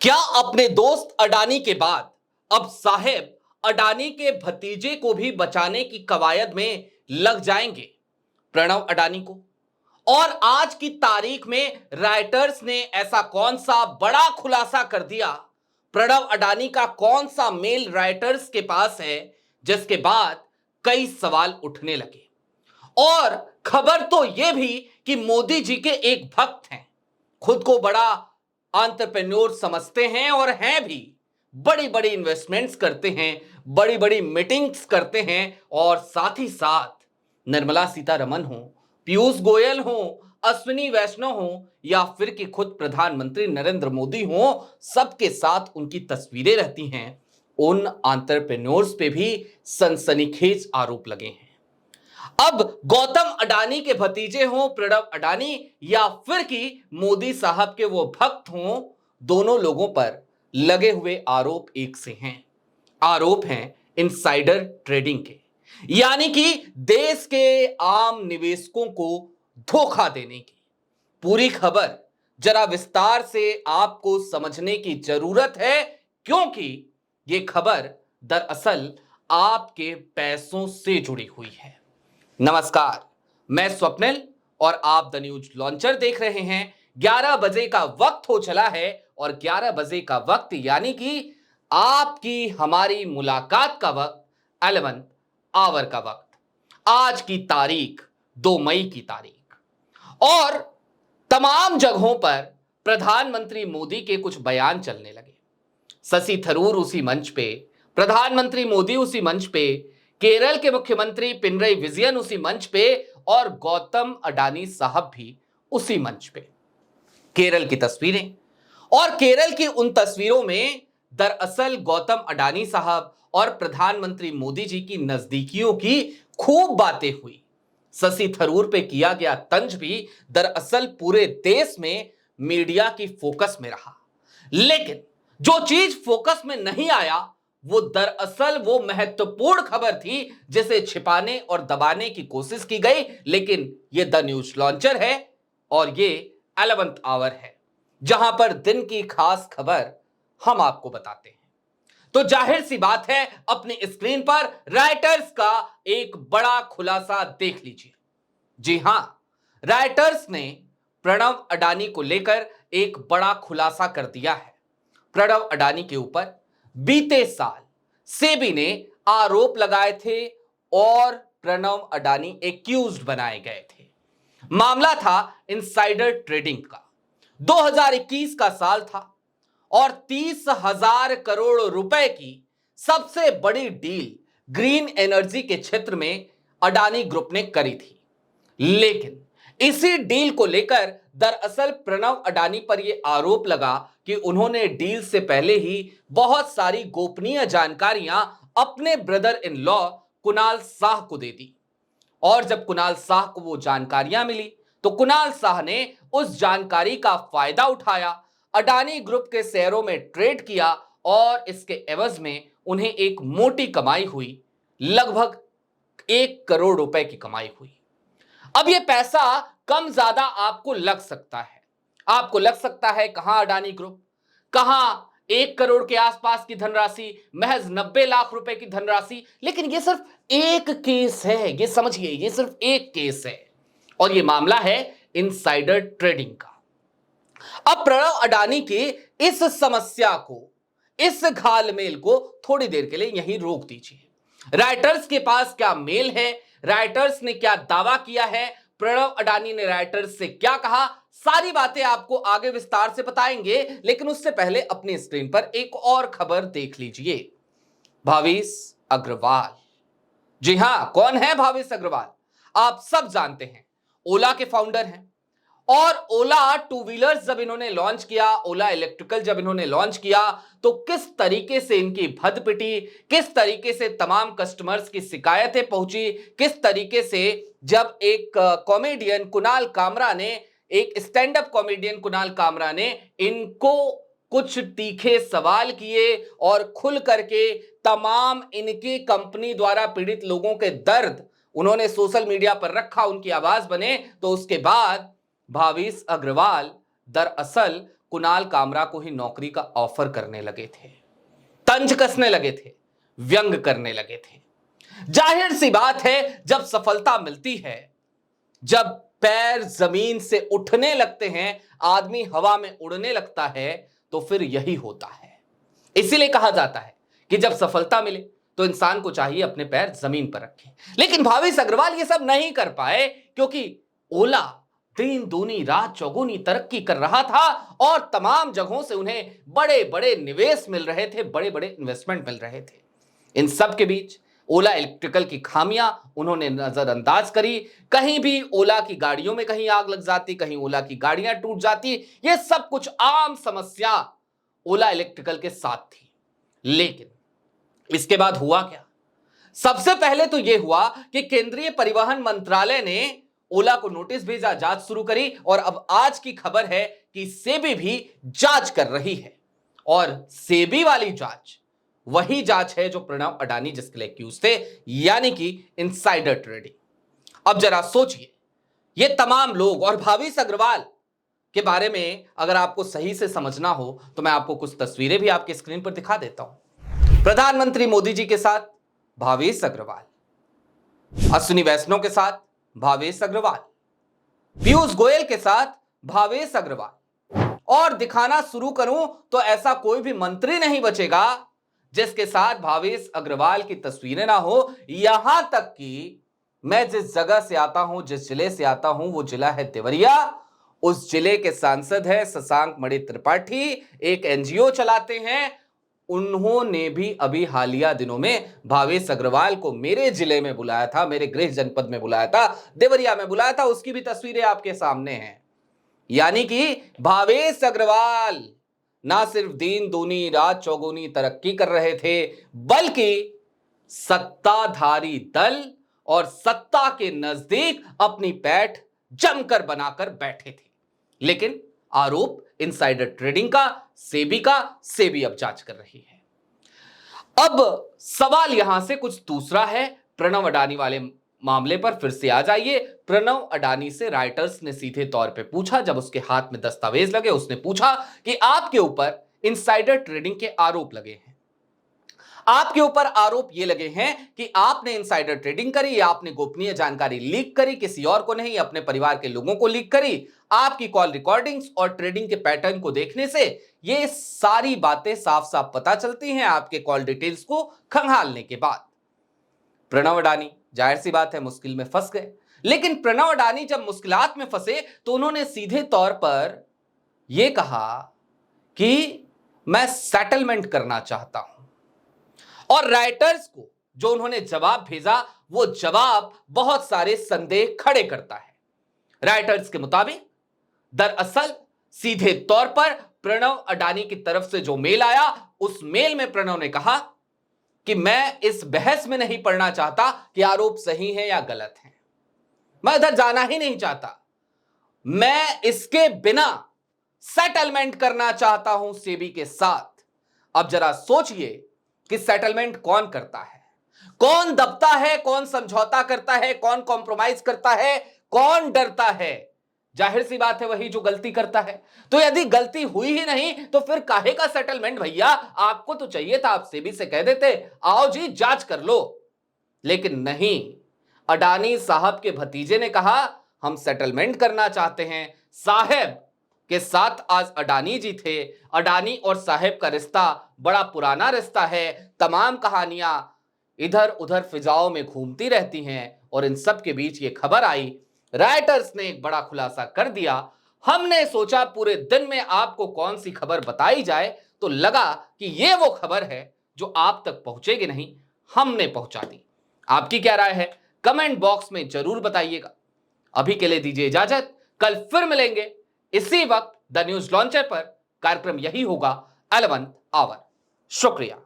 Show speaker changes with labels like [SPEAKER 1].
[SPEAKER 1] क्या अपने दोस्त अडानी के बाद अब साहेब अडानी के भतीजे को भी बचाने की कवायद में लग जाएंगे प्रणव अडानी को? और आज की तारीख में राइटर्स ने ऐसा कौन सा बड़ा खुलासा कर दिया? प्रणव अडानी का कौन सा मेल राइटर्स के पास है जिसके बाद कई सवाल उठने लगे? और खबर तो यह भी कि मोदी जी के एक भक्त हैं, खुद को बड़ा एंटरप्रेन्योर समझते हैं और हैं भी, बड़ी बड़ी इन्वेस्टमेंट्स करते हैं, बड़ी बड़ी मीटिंग्स करते हैं और साथ ही साथ निर्मला सीतारमन हो, पीयूष गोयल हो, अश्विनी वैष्णव हो या फिर कि खुद प्रधानमंत्री नरेंद्र मोदी हो, सबके साथ उनकी तस्वीरें रहती हैं। उन एंटरप्रेन्योर्स पे भी सनसनीखेज आरोप लगे हैं। अब गौतम अडानी के भतीजे हों प्रणव अडानी या फिर कि मोदी साहब के वो भक्त हों, दोनों लोगों पर लगे हुए आरोप एक से हैं। आरोप हैं इनसाइडर ट्रेडिंग के, यानी कि देश के आम निवेशकों को धोखा देने की। पूरी खबर जरा विस्तार से आपको समझने की जरूरत है, क्योंकि यह खबर दरअसल आपके पैसों से जुड़ी हुई है। नमस्कार, मैं स्वप्निल और आप द न्यूज लॉन्चर देख रहे हैं। 11 बजे का वक्त हो चला है और 11 बजे का वक्त यानी कि आपकी हमारी मुलाकात का वक्त, 11 आवर का वक्त। आज की तारीख 2 मई की तारीख, और तमाम जगहों पर प्रधानमंत्री मोदी के कुछ बयान चलने लगे। शशि थरूर उसी मंच पे, प्रधानमंत्री मोदी उसी मंच पे, केरल के मुख्यमंत्री पिनरई विजयन उसी मंच पे और गौतम अडानी साहब भी उसी मंच पे। केरल की तस्वीरें, और केरल की उन तस्वीरों में दरअसल गौतम अडानी साहब और प्रधानमंत्री मोदी जी की नजदीकियों की खूब बातें हुई। शशि थरूर पे किया गया तंज भी दरअसल पूरे देश में मीडिया की फोकस में रहा। लेकिन जो चीज फोकस में नहीं आया वो दरअसल वो महत्वपूर्ण खबर थी जिसे छिपाने और दबाने की कोशिश की गई। लेकिन ये द न्यूज लॉन्चर है और ये 11th आवर है, जहां पर दिन की खास खबर हम आपको बताते हैं। तो जाहिर सी बात है, अपनी स्क्रीन पर राइटर्स का एक बड़ा खुलासा देख लीजिए। जी हां, राइटर्स ने प्रणव अडानी को लेकर एक बड़ा खुलासा कर दिया है। प्रणव अडानी के ऊपर बीते साल सेबी ने आरोप लगाए थे और प्रणव अडानी एक्यूज्ड बनाए गए थे। मामला था इनसाइडर ट्रेडिंग का। 2021 का साल था और 30,000 करोड़ रुपए की सबसे बड़ी डील ग्रीन एनर्जी के क्षेत्र में अडानी ग्रुप ने करी थी। लेकिन इसी डील को लेकर दरअसल प्रणव अडानी पर यह आरोप लगा कि उन्होंने डील से पहले ही बहुत सारी गोपनीय जानकारियां अपने brother in law Kunal Sah को दे दी। और जब कुणाल साह को वो जानकारियां मिली तो कुणाल साह ने उस जानकारी का फायदा उठाया, अडानी ग्रुप के शेयरों में ट्रेड किया और इसके एवज में उन्हें एक मोटी कमाई हुई, लगभग 1 करोड़ रुपए की कमाई हुई। अब यह पैसा कम ज्यादा आपको लग सकता है। आपको लग सकता है कहां अडानी ग्रुप, कहां 1 करोड़ के आसपास की धनराशि, महज 90 लाख रुपए की धनराशि। लेकिन यह सिर्फ एक केस है, यह समझिए, यह सिर्फ एक केस है और यह मामला है इनसाइडर ट्रेडिंग का। अब प्रणव अडानी की इस समस्या को, इस घालमेल को थोड़ी देर के लिए यहीं रोक दीजिए। राइटर्स के पास क्या मेल है, राइटर्स ने क्या दावा किया है, प्रणव अडानी ने राइटर्स से क्या कहा, सारी बातें आपको आगे विस्तार से बताएंगे। लेकिन उससे पहले अपनी स्क्रीन पर एक और खबर देख लीजिए। भावेश अग्रवाल, जी हां, कौन है भावेश अग्रवाल? आप सब जानते हैं, ओला के फाउंडर हैं। और ओला टू व्हीलर्स जब इन्होंने लॉन्च किया, ओला इलेक्ट्रिकल जब इन्होंने लॉन्च किया, तो किस तरीके से इनकी भद पिटी, किस तरीके से तमाम कस्टमर्स की शिकायतें पहुंची, किस तरीके से जब एक कॉमेडियन कुणाल कामरा ने, एक stand up comedian Kunal Kamra ने इनको कुछ तीखे सवाल किए और खुल करके तमाम इनकी कंपनी द्वारा पीड़ित लोगों के दर्द उन्होंने सोशल मीडिया पर रखा, उनकी आवाज बने, तो उसके बाद भावेश अग्रवाल दरअसल कुणाल कामरा को ही नौकरी का ऑफर करने लगे थे, तंज कसने लगे थे, व्यंग करने लगे थे। जाहिर सी बात है, जब सफलता मिलती है, जब पैर जमीन से उठने लगते हैं, आदमी हवा में उड़ने लगता है, तो फिर यही होता है। इसीलिए कहा जाता है कि जब सफलता मिले तो इंसान को चाहिए अपने पैर जमीन पर रखे। लेकिन भावेश अग्रवाल ये सब नहीं कर पाए, क्योंकि ओला दिन दूनी रात चौगुनी तरक्की कर रहा था और तमाम जगहों से उन्हें बड़े बड़े निवेश मिल रहे थे, बड़े बड़े इन्वेस्टमेंट मिल रहे थे। इन सब के बीच ओला इलेक्ट्रिकल की खामियां उन्होंने नजरअंदाज करी। कहीं भी ओला की गाड़ियों में कहीं आग लग जाती, कहीं ओला की गाड़ियां टूट जाती। ये सब कुछ आम समस्या ओला इलेक्ट्रिकल के साथ थी। लेकिन इसके बाद हुआ क्या? सबसे पहले तो यह हुआ कि केंद्रीय परिवहन मंत्रालय ने ओला को नोटिस भेजा, जांच शुरू करी और अब आज की खबर है कि सेबी भी जांच कर रही है। और सेबी वाली जांच वही जांच है जो प्रणव अडानी जिसके लिए एक्यूज थे, यानी कि इनसाइडर ट्रेडिंग। अब जरा सोचिए, ये तमाम लोग और भावेश अग्रवाल के बारे में अगर आपको सही से समझना हो तो मैं आपको कुछ तस्वीरें भी आपके स्क्रीन पर दिखा देता हूं। प्रधानमंत्री मोदी जी के साथ भावेश अग्रवाल, अश्विनी वैष्णव के साथ भावेश अग्रवाल, पीयूष गोयल के साथ भावेश अग्रवाल, और दिखाना शुरू करूं तो ऐसा कोई भी मंत्री नहीं बचेगा जिसके साथ भावेश अग्रवाल की तस्वीरें ना हो। यहां तक कि मैं जिस जगह से आता हूं, जिस जिले से आता हूं, वो जिला है देवरिया। उस जिले के सांसद है शशांक मणि त्रिपाठी, एक एनजीओ चलाते हैं। उन्होंने भी अभी हालिया दिनों में भावेश अग्रवाल को मेरे जिले में बुलाया था, मेरे गृह जनपद में बुलाया था, देवरिया में बुलाया था। उसकी भी तस्वीरें आपके सामने हैं। यानी कि भावेश अग्रवाल ना सिर्फ दिन दूनी रात चौगुनी तरक्की कर रहे थे, बल्कि सत्ताधारी दल और सत्ता के नजदीक अपनी पैठ जमकर बनाकर बैठे थे। लेकिन आरोप इनसाइडर ट्रेडिंग का, सेबी अब जांच कर रही है। अब सवाल यहां से कुछ दूसरा है। प्रणव अडानी वाले मामले पर फिर से आ जाइए। प्रणव अडानी से राइटर्स ने सीधे तौर पे पूछा, जब उसके हाथ में दस्तावेज लगे, उसने पूछा कि आपके ऊपर इनसाइडर ट्रेडिंग के आरोप लगे हैं, आपके ऊपर आरोप ये लगे हैं कि आपने इनसाइडर ट्रेडिंग करी, आपने गोपनीय जानकारी लीक करी, किसी और को नहीं, अपने परिवार के लोगों को लीक करी। आपकी कॉल रिकॉर्डिंग्स और ट्रेडिंग के पैटर्न को देखने से ये सारी बातें साफ साफ पता चलती हैं, आपके कॉल डिटेल्स को खंगालने के बाद। प्रणव अडानी जाहिर सी बात है मुश्किल में फंस गए। लेकिन प्रणव अडानी जब मुश्किलात में फंसे तो उन्होंने सीधे तौर पर यह कहा कि मैं सेटलमेंट करना चाहता हूं। और राइटर्स को जो उन्होंने जवाब भेजा, वो जवाब बहुत सारे संदेह खड़े करता है। राइटर्स के मुताबिक दरअसल सीधे तौर पर प्रणव अडानी की तरफ से जो मेल आया, उस मेल में प्रणव ने कहा कि मैं इस बहस में नहीं पड़ना चाहता कि आरोप सही है या गलत है, मैं इधर जाना ही नहीं चाहता, मैं इसके बिना सेटलमेंट करना चाहता हूं सेबी के साथ। अब जरा सोचिए कि सेटलमेंट कौन करता है, कौन दबता है, कौन समझौता करता है, कौन कॉम्प्रोमाइज करता है, कौन डरता है? जाहिर सी बात है वही जो गलती करता है। तो यदि गलती हुई ही नहीं तो फिर काहे का सेटलमेंट भैया? आपको तो चाहिए था आप सेबी से कह देते, आओ जी जांच कर लो। लेकिन नहीं, अडानी साहब के भतीजे ने कहा हम सेटलमेंट करना चाहते हैं। साहब के साथ आज अडानी जी थे। अडानी और साहब का रिश्ता बड़ा पुराना रिश्ता है। तमाम कहानियां इधर उधर फिजाओं में घूमती रहती हैं और इन सब के बीच ये खबर आई। राइटर्स ने एक बड़ा खुलासा कर दिया। हमने सोचा पूरे दिन में आपको कौन सी खबर बताई जाए, तो लगा कि ये वो खबर है जो आप तक पहुंचेगी नहीं, हमने पहुंचा दी। आपकी क्या राय है कमेंट बॉक्स में जरूर बताइएगा। अभी के लिए दीजिए इजाजत, कल फिर मिलेंगे इसी वक्त द न्यूज लॉन्चर पर। कार्यक्रम यही होगा 11th आवर। शुक्रिया।